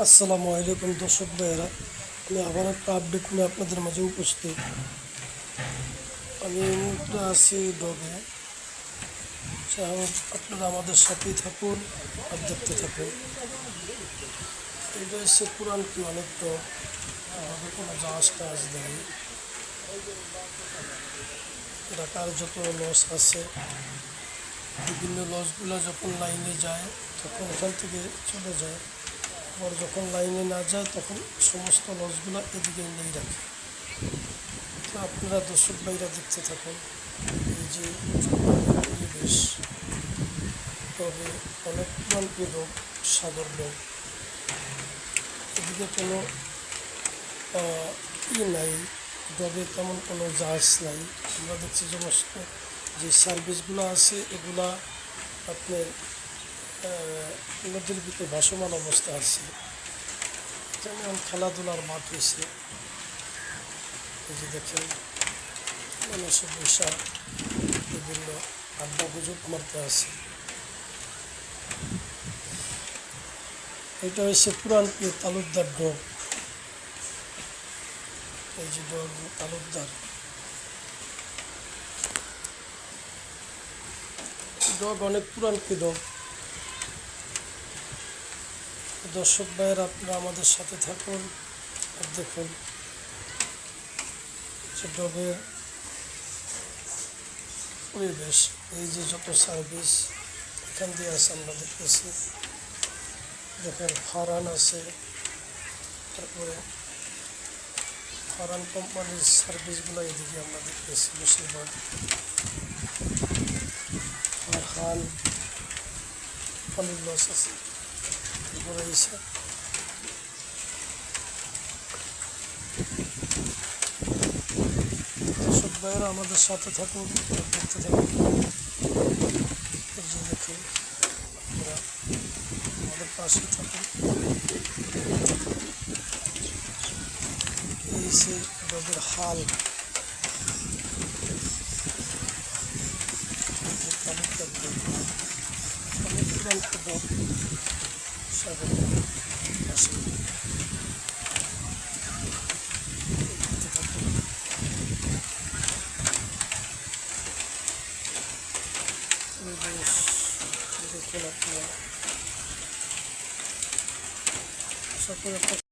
আসসালামু আলাইকুম দর্শক ভাইয়েরা, আমি আবার একটা আপডেট নিয়ে আপনাদের মাঝে উপস্থিত। আমি এই মুহূর্তে আছি ডগে। আপনারা আমাদের সাথেই থাকুন আর দেখতে থাকুন। এটা হচ্ছে পুরান কি অনেক ডগ, ডগে কোনো জাহাজ টাহাজ নেই। ঢাকার যত লস আছে, বিভিন্ন লসগুলো যখন লাইনে যায় তখন ওখান থেকে চলে যায়, আবার যখন লাইনে না যায় তখন সমস্ত লসগুলো এদিকে নিয়ে রাখে। তো আপনারা দর্শক ভাইরা দেখতে থাকুন। এই যে পরিবেশ, তবে অনেক প্রান্তীয় লোক, সাগর লোক, এদিকে কোনো নাই, ডগে তেমন কোনো জাহাজ নাই। আমরা দেখছি সমস্ত যে সার্ভিসগুলো আছে এগুলা আপনার নদীর ভিতরে ভাসমান অবস্থা আছে। যেমন খেলাধুলার মাঠ হয়েছে, এই যে দেখেন মানুষের বৈশা বিভিন্ন আড্ডা গুজব মারতে আছে। এটা হচ্ছে পুরান তালুকদার ডগ। এই যে ডগ তালুকদার ডগ, অনেক পুরান ডগ। দর্শক ভাইয়ের আপনারা আমাদের সাথে থাকুন আর দেখুন যে ডগের পরিবেশ। এই যে যত সার্ভিস এখান দিয়ে আছে আমরা দেখতেছি, দেখেন ফারান আছে, তারপরে ফারান কোম্পানির সার্ভিসগুলো এদিকে আমরা দেখতেছি বেশিরভাগ। ফারহান অনেক লস আছে, তারপরে এসে দর্শক ভাইয়েরা আমাদের সাথে থাকুন, দেখতে থাকুন। এই যে দেখুন, আপনারা আমাদের পাশে থাকুন। এই সে ডগের হাল, অনেক পুরান ডগ, সাগর পাশে দেখতে থাকুন। পরিবেশ দেখুন আপনারা সকলে।